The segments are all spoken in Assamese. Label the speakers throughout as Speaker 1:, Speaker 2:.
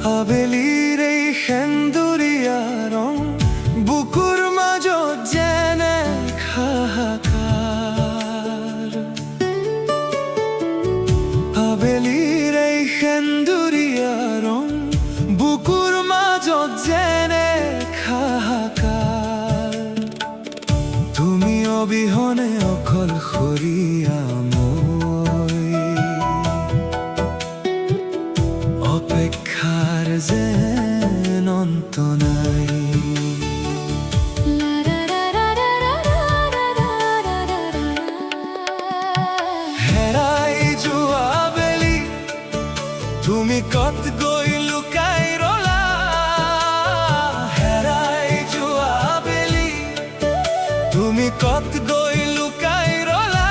Speaker 1: আবেলিৰ এই সেন্দুৰীয়া ৰং বুকুৰ মাজত যেনে হাহাকাৰ। আবেলিৰ এই সেন্দুৰীয়া ৰং বুকুৰ মাজত যেনে হাহাকাৰ। তুমি অবিহনে অকলশৰীয়া অপেক্ষাৰ যেন অন্ত নাই। হেৰাই যোৱা বেলি তুমি ক'ত গৈ লুকাই ৰলা। হেৰাই যোৱা বেলি তুমি ক'ত গৈ লুকাই ৰলা।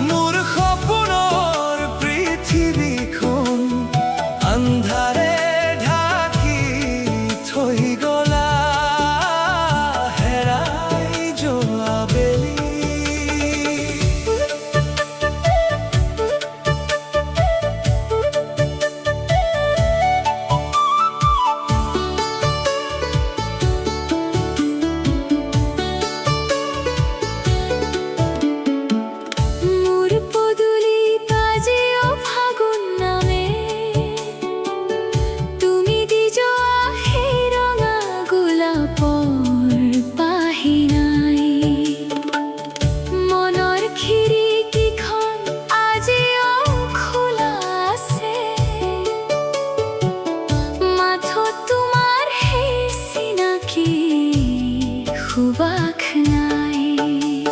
Speaker 1: মোৰ সপোনৰ পৃথিৱীখন আন্ধাৰে ঢাকি থৈ গলা। হেৰাই যোৱা বেলি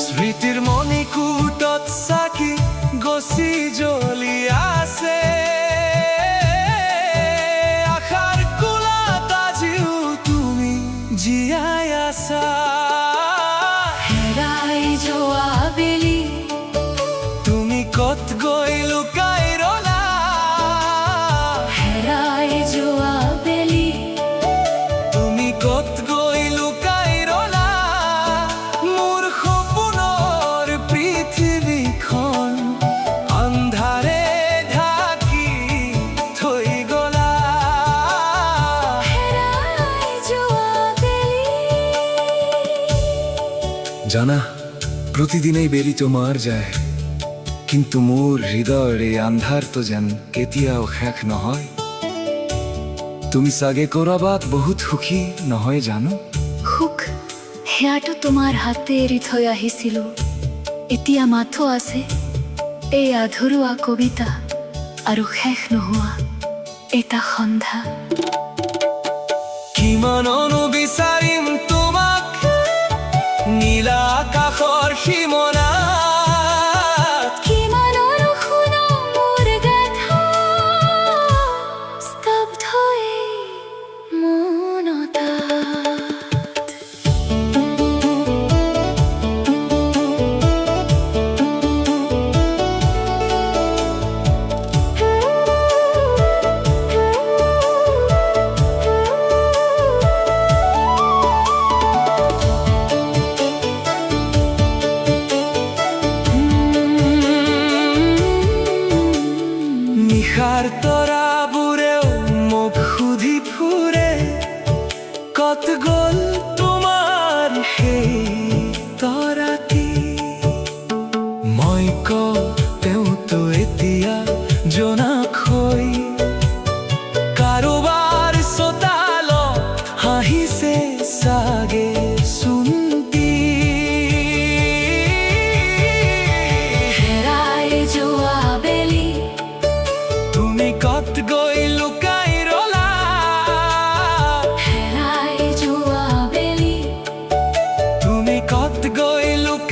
Speaker 1: স্মৃতিৰ মণিকূটত চাকি গছি জ্বলি আছে। আশাৰ কোলাত আজিও তুমি জীয়াই আছা।
Speaker 2: হেৰাই যোৱা বেলি
Speaker 1: তুমি ক'ত গৈ লুকাই ৰলা।
Speaker 2: হেৰাই যোৱা বেলি
Speaker 1: তুমি ক'ত গৈ লুকাই ৰলা। মোৰ সপোনৰ পৃথিৱীখন আন্ধাৰে ঢাকি থৈ গলা।
Speaker 2: হেৰাই যোৱা বেলি।
Speaker 1: জানা, প্ৰতিদিনেই বেলি তোমাৰ যায়, কিন্তু মোৰ হৃদয়ৰ এই আন্ধাৰটো যেন কেতিয়াও শেষ নহয়। তুমি চাগে ক'ৰবাত বহুত সুখী নহয় জানো?
Speaker 2: সুখ সেয়াটো তোমাৰ হাতে এৰি থৈ আহিছিলোঁ। এতিয়া মাথো আছে এই আধৰুৱা কবিতা আৰু শেষ নোহোৱা এটা সন্ধ্যা।
Speaker 1: কিমাননো বিচাৰিম তোমাক নীলা আকাশৰ সীমনাত।
Speaker 2: কিমাননো শুনাম মোৰ গাথা স্তব্ধ এই মৌনতাত।
Speaker 1: নিশাৰ তৰাবোৰেও মোক সুধি ফুৰে, ক'ত গ'ল তোমাৰ সেই তৰাটি। মই কওঁ তেওঁতো এতিয়া জোনাকহৈ কাৰোবাৰ চোতালত হাঁহিছে চাগে চুন্তি।
Speaker 2: হেৰাই যোৱা বেলি
Speaker 1: তুমি ক'ত গৈ লুকাই ৰলা।
Speaker 2: হেৰাই যোৱা বেলি
Speaker 1: তুমি ক'ত গৈ লুকাই